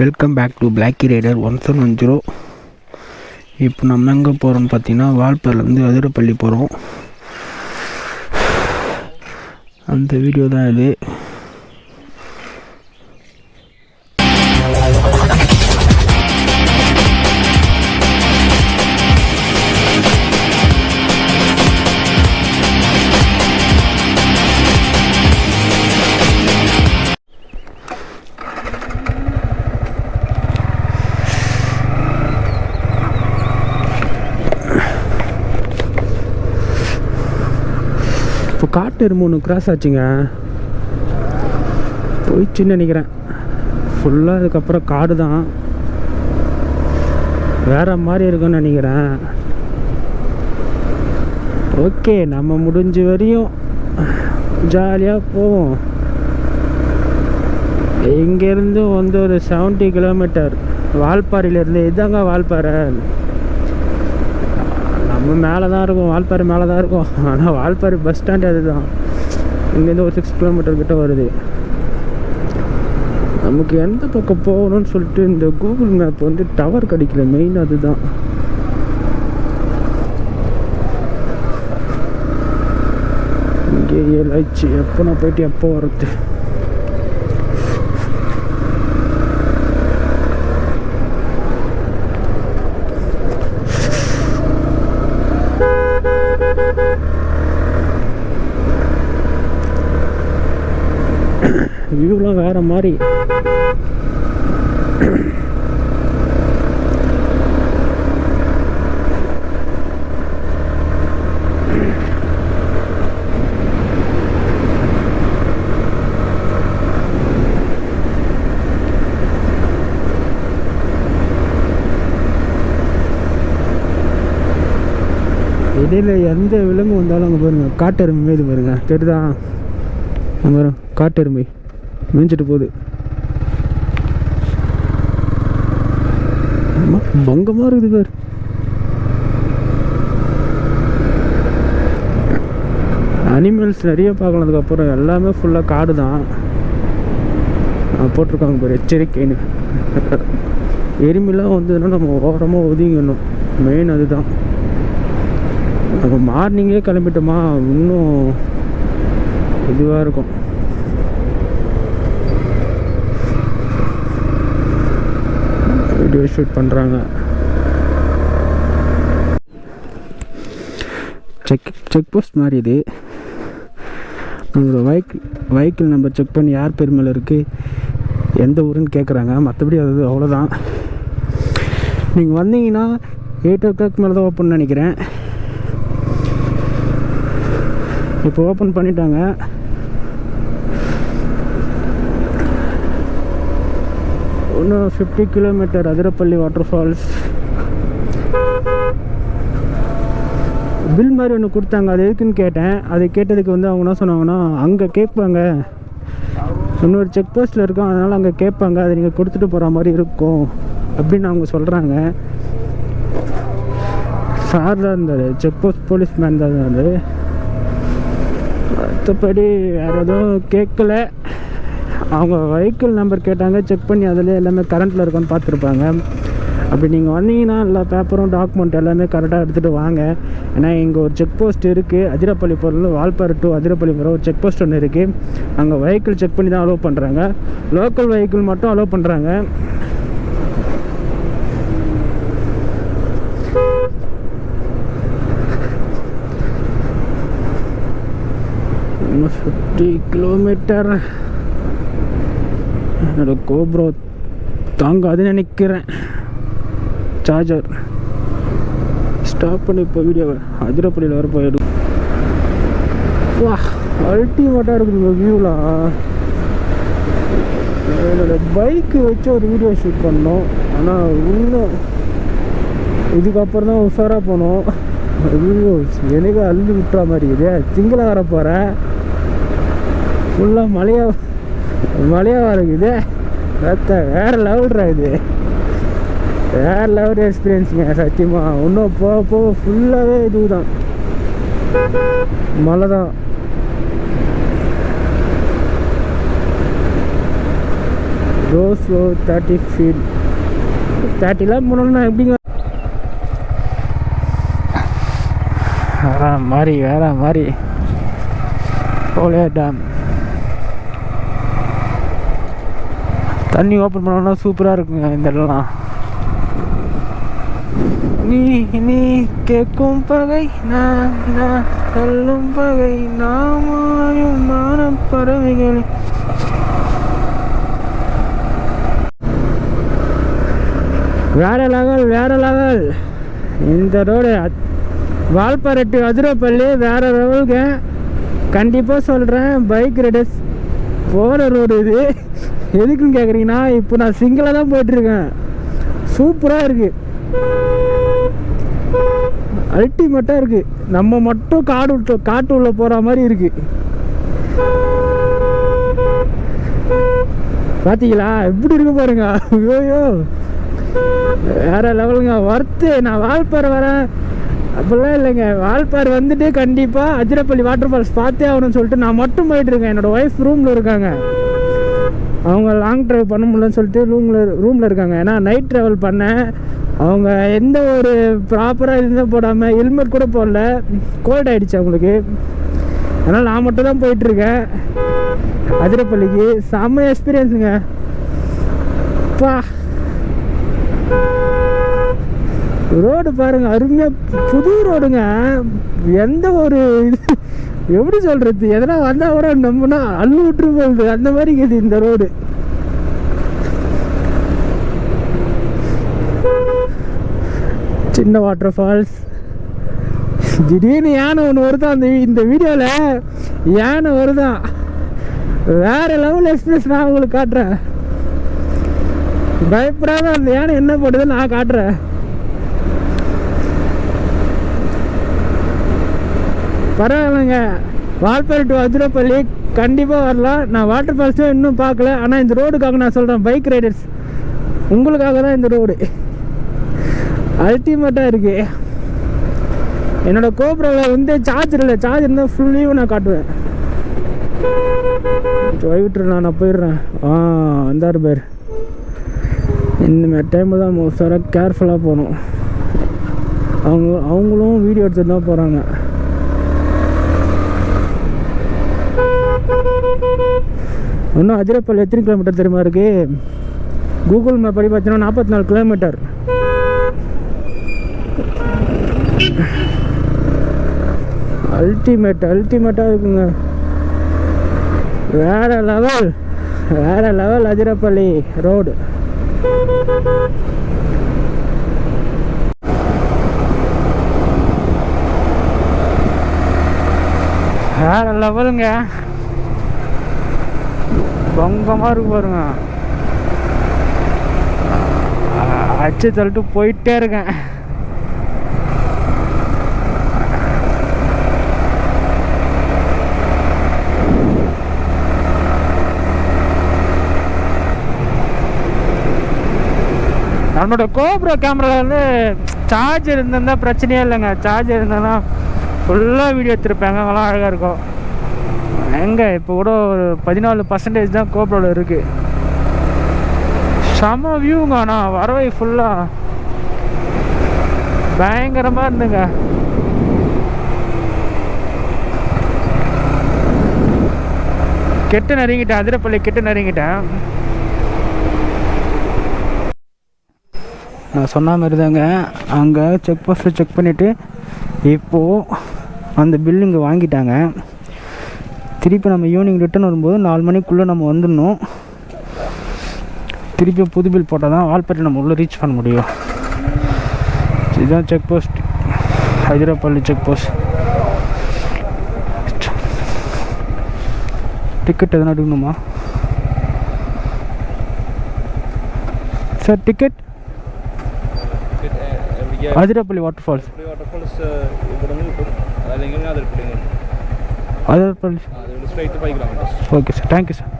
Welcome back to Blacky Rider 1710. இப்போ நம்ம எங்கே போகிறோம்னு பார்த்தீங்கன்னா வால்பாறைலேருந்து அதிரப்பள்ளி போகிறோம். அந்த வீடியோ தான் இது. இப்போ காட்டு எறும்பு ஒன்று கிராஸ் ஆச்சுங்க, போயிடுச்சுன்னு நினைக்கிறேன். ஃபுல்லாக அதுக்கப்புறம் காடு தான், வேறு மாதிரி இருக்குன்னு நினைக்கிறேன். ஓகே, நம்ம முடிஞ்ச வரையும் ஜாலியாக போவோம். இங்கேருந்து வந்து ஒரு 70 கிலோமீட்டர் வால்பாறையிலேருந்து. இதாங்க வால்பாறை. நம்ம மேலே தான் இருக்கும், வால்பாறை மேலே தான் இருக்கும். ஆனால் வால்பாறை பஸ் ஸ்டாண்டு அதுதான். இங்கேருந்து ஒரு 6 கிலோமீட்டர் கிட்ட வருது. நமக்கு எந்த பக்கம் போகணும்னு சொல்லிட்டு இந்த கூகுள் மேப் வந்து டவர் கிடைக்கல, மெயின் அதுதான். இங்கே 7 ஆயிடுச்சு. எப்போ நான் போயிட்டு எப்போ வரது? வியூலாம் வேற மாதிரி. இடையில எந்த விலங்கு வந்தாலும் அங்கே பாருங்க, காட்டெருமை மேய்து பாருங்க, தெரியுதா? வரும் காட்டெருமை மேய்ஞ்சிட்டு போகுது. பங்கமாக இருக்குது பேர். அனிமல்ஸ் நிறைய பார்க்கலாம். அதுக்கப்புறம் எல்லாமே ஃபுல்லாக காடு தான் போட்டிருக்காங்க பேர், எச்சரிக்கைன்னு. எறும்பெல்லாம் வந்ததுன்னா நம்ம ஓரமாக ஒதுங்கணும், மெயின் அதுதான். நம்ம மார்னிங்கே கிளம்பிட்டோமா இன்னும் இதுவாக இருக்கும். வீடியோ ஷூட் பண்ணுறாங்க. செக் போஸ்ட் மாதிரி இது. நம்மளோட வெஹிக்கிள் நம்பர் செக் பண்ணி யார் பேர் மேலே இருக்குது, எந்த ஊருன்னு கேட்குறாங்க. மற்றபடி அது அவ்வளோதான். நீங்கள் வந்தீங்கன்னா 8 o'clock மேலே தான் ஓப்பன் நினைக்கிறேன். இப்போ ஓப்பன் பண்ணிட்டாங்க. இன்னும் 50 kilometre Athirappilly water falls. Bill மாதிரி ஒன்று கொடுத்தாங்க, அது எதுக்குன்னு கேட்டேன். அதை கேட்டதுக்கு வந்து அவங்க என்ன சொன்னாங்கன்னா, அங்கே கேட்பாங்க, இன்னொரு செக் போஸ்ட்டில் இருக்கும், அதனால் அங்கே கேட்பாங்க, அதை நீங்கள் கொடுத்துட்டு போகிற மாதிரி இருக்கும் அப்படின்னு அவங்க சொல்கிறாங்க. சார் தான் இருந்தார், செக் போஸ்ட் போலீஸ் மேன் தான் இருந்தார். மற்றபடி வேறு எதுவும் கேட்கல. அவங்க வெஹிக்கிள் நம்பர் கேட்டாங்க, செக் பண்ணி அதில் எல்லாமே கரண்ட்டில் இருக்கான்னு பார்த்துருப்பாங்க. அப்படி நீங்கள் வந்தீங்கன்னா எல்லா பேப்பரும் டாக்குமெண்ட் எல்லாமே கரெக்டாக எடுத்துகிட்டு வாங்க. ஏன்னா இங்கே ஒரு செக் போஸ்ட் இருக்குது, அதிரப்பள்ளி போகிறது வால்பாறை டு அதிரப்பள்ளி போகிற ஒரு செக் போஸ்ட் ஒன்று இருக்குது. அங்கே வெஹிக்கிள் செக் பண்ணி தான் அலோவ் பண்ணுறாங்க. லோக்கல் வெஹிக்கிள் மட்டும் அலோவ் பண்ணுறாங்க. இன்னும் 50 கிலோமீட்டர். என்னோட கோப்ரோ தாங்காதுன்னு நினைக்கிறேன். சார்ஜர் ஸ்டாப் பண்ணி இப்போ வீடியோ அதிரப்பள்ளியில் வர போயிடும். வா, அல்டிமேட்டாக இருக்குது வியூலாம். என்னோட பைக்கு வச்சு ஒரு வீடியோ ஷூட் பண்ணோம், ஆனால் இன்னும் இதுக்கப்புறம் தான் உஷாராக போனோம். வீடியோ எனக்கு அள்ளி விட்டுற மாதிரி இது. சிங்கிளாக வர போகிறேன், ஃபுல்லாக மழையாக இருக்குது. வேறு லெவல்ரா இது, வேறு லெவல் எக்ஸ்பீரியன்ஸுங்க சத்தியமாக. இன்னும் போக போக ஃபுல்லாகவே இதுதான், மழை தான். ரோஸ் 30 ஃபீட் 30லாம் போனோம்னா எப்படிங்க வேற மாதிரி ஓலே டேம் தண்ணி ஓப்பன் பண்ணோம்னா சூப்பராக இருக்குங்க இந்த இடம்லாம். நீ கேட்கும் பகை நான் சொல்லும் பகை நாமாயும் மானம் பறவைகள். வேற லெவல் இந்த ரோடு வால்பாறை டு அதிரப்பள்ளி வேற லெவலுங்க. கண்டிப்பாக சொல்கிறேன், பைக் ரைடர்ஸ் போகிற ரோடு இது. எதுக்குன்னு கேட்குறீங்கன்னா, இப்போ நான் சிங்கிளாக தான் போயிட்டுருக்கேன். சூப்பராக இருக்குது, அல்டிமேட்டாக இருக்குது. நம்ம மட்டும் காட்டு உள்ள போகிற மாதிரி இருக்குது. பார்த்தீங்களா எப்படி இருக்கு பாருங்க. ஐயோ வேற லெவலுங்க, ஒர்த்து. நான் வால்பாறை வரேன் அப்படிலாம் இல்லைங்க, வால்பாறை வந்துட்டு கண்டிப்பாக அதிரப்பள்ளி வாட்டர் ஃபால்ஸ் பார்த்தே ஆகணும்னு சொல்லிட்டு நான் மட்டும் போயிட்டுருக்கேன். என்னோடய ஒய்ஃப் ரூமில் இருக்காங்க, அவங்க லாங் ட்ரைவ் பண்ண முடியலன்னு சொல்லிட்டு ரூமில் இருக்காங்க. ஏன்னா நைட் ட்ராவல் பண்ணேன், அவங்க எந்த ஒரு ப்ராப்பராக இதுதான் போடாமல் ஹெல்மெட் கூட போடல, கோல்ட் ஆகிடுச்சு அவங்களுக்கு. அதனால் நான் மட்டும் தான் போயிட்டுருக்கேன் அதிரப்பள்ளிக்கு. செம்ம எக்ஸ்பீரியன்ஸுங்க. பா ரோடு பாருங்க, அருமையாக புது ரோடுங்க. எந்த ஒரு இது எப்படி சொல்கிறது, எதனா வந்தால் கூட நம்பினா அள்ளு விட்டுரு போகுது, அந்த மாதிரி இருக்குது இந்த ரோடு. சின்ன வாட்டர் ஃபால்ஸ். திடீர்னு யானை ஒன்று வருதான் இந்த வீடியோவில், யானை வருதான். வேறு லெவல் எக்ஸ்பிரஸ் நான் உங்களுக்கு காட்டுறேன். பயப்படாத அந்த யானை என்ன பண்ணுதுன்னு நான் காட்டுறேன். பரவாயில்லைங்க, வால்பாறை டு அதிரப்பள்ளி கண்டிப்பாக வரலாம். நான் வாட்டர் ஃபால்ஸும் இன்னும் பார்க்கல, ஆனால் இந்த ரோடுக்காக நான் சொல்கிறேன், பைக் ரைடர்ஸ் உங்களுக்காக தான் இந்த ரோடு அல்டிமேட்டாக இருக்குது. என்னோடய கோப்ரோவில் வந்து சார்ஜர் இல்லை, சார்ஜர் இருந்தால் ஃபுல்லையும் நான் காட்டுவேன். விட்டுரு, நான் போயிடுறேன். வந்தார் பேர். இந்த டைமில் தான் மோஸ்டாக கேர்ஃபுல்லாக போகணும். அவங்களும் வீடியோ எடுத்துட்டு தான் போகிறாங்க. இன்னும் அதிரப்பள்ளி எத்தனை கிலோமீட்டர் தெரியுமா இருக்குது? கூகுள் மேப் படி பார்த்தீங்கன்னா 44 கிலோமீட்டர். அல்டிமேட்டாக இருக்குங்க. வேற லெவல் அதிரப்பள்ளி ரோடு. வேற லெவலுங்க, பங்கமாக இருக்கு பாருங்க. அச்சு தள்ளிட்டு போயிட்டே இருக்கேன். நம்மளோட கோப்ரோ கேமராவில் வந்து சார்ஜர் இருந்தால் பிரச்சனையே இல்லைங்க. சார்ஜர் இருந்தாலும் ஃபுல்லாக வீடியோ எடுத்துருப்பாங்க, அங்கெல்லாம் அழகாக இருக்கும். எங்கே இப்போ கூட ஒரு 14% தான் கோப்ரோவில் இருக்குது. செம வியூங்க, ஆனால் வரவை ஃபுல்லாக பயங்கரமாக இருந்துங்க. கெட்டு நெருங்கிட்டேன், அதிரப்பள்ளி கெட்டு நெருங்கிட்டேன். நான் சொன்ன மாதிரி தாங்க, அங்கே செக் போஸ்ட்டில் செக் பண்ணிவிட்டு இப்போது அந்த பில்லுங்க வாங்கிட்டாங்க. திருப்பி நம்ம ஈவினிங் ரிட்டர்ன் வரும்போது 4 மணிக்குள்ளே நம்ம வந்துடணும். திருப்பி புது பில் போட்டால் தான் வால்பாறை நம்ம உள்ளே ரீச் பண்ண முடியும். இதுதான் check post, Athirappilly check post. Ticket எதனா எடுக்கணுமா sir? Ticket Athirappilly water falls. Athirappilly okay sir, thank you sir.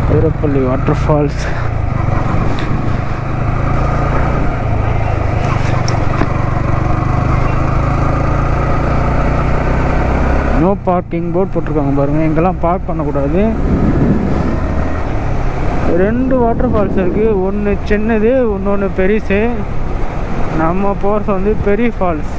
Athirappilly water falls. No parking board போட்டிருக்காங்க பாருங்கள். எங்கெல்லாம் பார்க் பண்ணக்கூடாது. 2 வாட்டர் ஃபால்ஸ் இருக்குது. ஒன்று சின்னது, இன்னொன்று பெருசு. நம்ம போகிறது வந்து பெரிய ஃபால்ஸ்.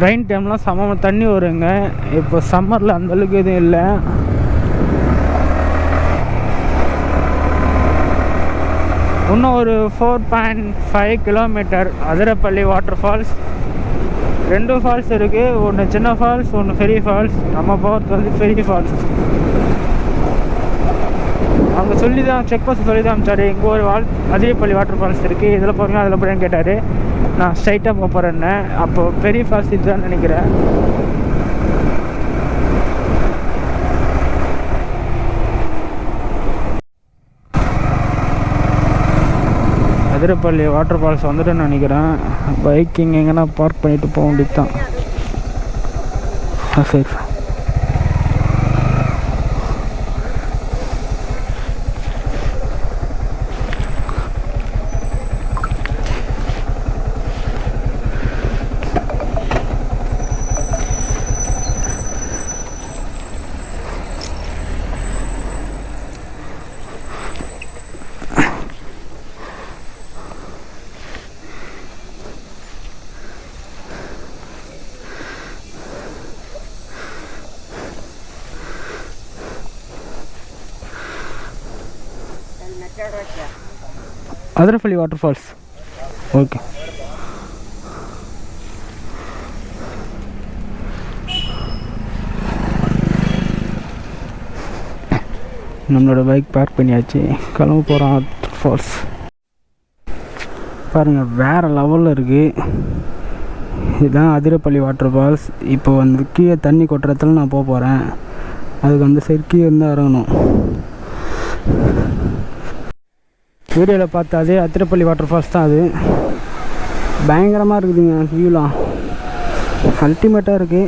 ரெயின் டைம்லாம் செம தண்ணி வருங்க. இப்போ சம்மரில் அந்தளவுக்கு எதுவும் இல்லை. இன்னும் ஒரு 4.5 kilometre Athirappilly water falls. 2 falls இருக்குது. ஒன்று சின்ன ஃபால்ஸ், ஒன்று பெரிய ஃபால்ஸ். நம்ம போகிறது வந்து பெரிய ஃபால்ஸ். அவங்க சொல்லி தான் செக் போஸ்ட் சொல்லி தான் அமிச்சார். இங்கே ஒரு அதிரப்பள்ளி வாட்டர் ஃபால்ஸ் இருக்குது, இதில் போகிறீங்க அதில் போகிறேன்னு கேட்டார். நான் ஸ்ட்ரைட்டாக போக போகிறேன்னே. அப்போது பெரிய ஃபால்ஸ் இதுதான் நினைக்கிறேன். அதிரப்பள்ளி வாட்டர் ஃபால்ஸ் வந்துட்டுன்னு நினைக்கிறேன். பைக்கிங் எங்கன்னா பார்க் பண்ணிவிட்டு போக வேண்டியது தான். சரி. Athirappilly water falls. ஓகே. நம்மளோட பைக் பார்க் பண்ணியாச்சு, கிளம்ப போகிறோம். வாட்டர் ஃபால்ஸ் பாருங்கள், வேறு லெவலில் இருக்குது. இதுதான் அதிரப்பள்ளி வாட்டர் ஃபால்ஸ். இப்போ வந்து கீழே தண்ணி கொட்டுறதுல நான் போக போகிறேன். அதுக்கு அந்த சைடு கீழே இருந்தால் இறங்கணும். வீடியோவில் பார்த்த அதே அதிரப்பள்ளி வாட்டர் ஃபால்ஸ் தான் அது. பயங்கரமாக இருக்குதுங்க, வியூலாம் அல்டிமேட்டாக இருக்குது.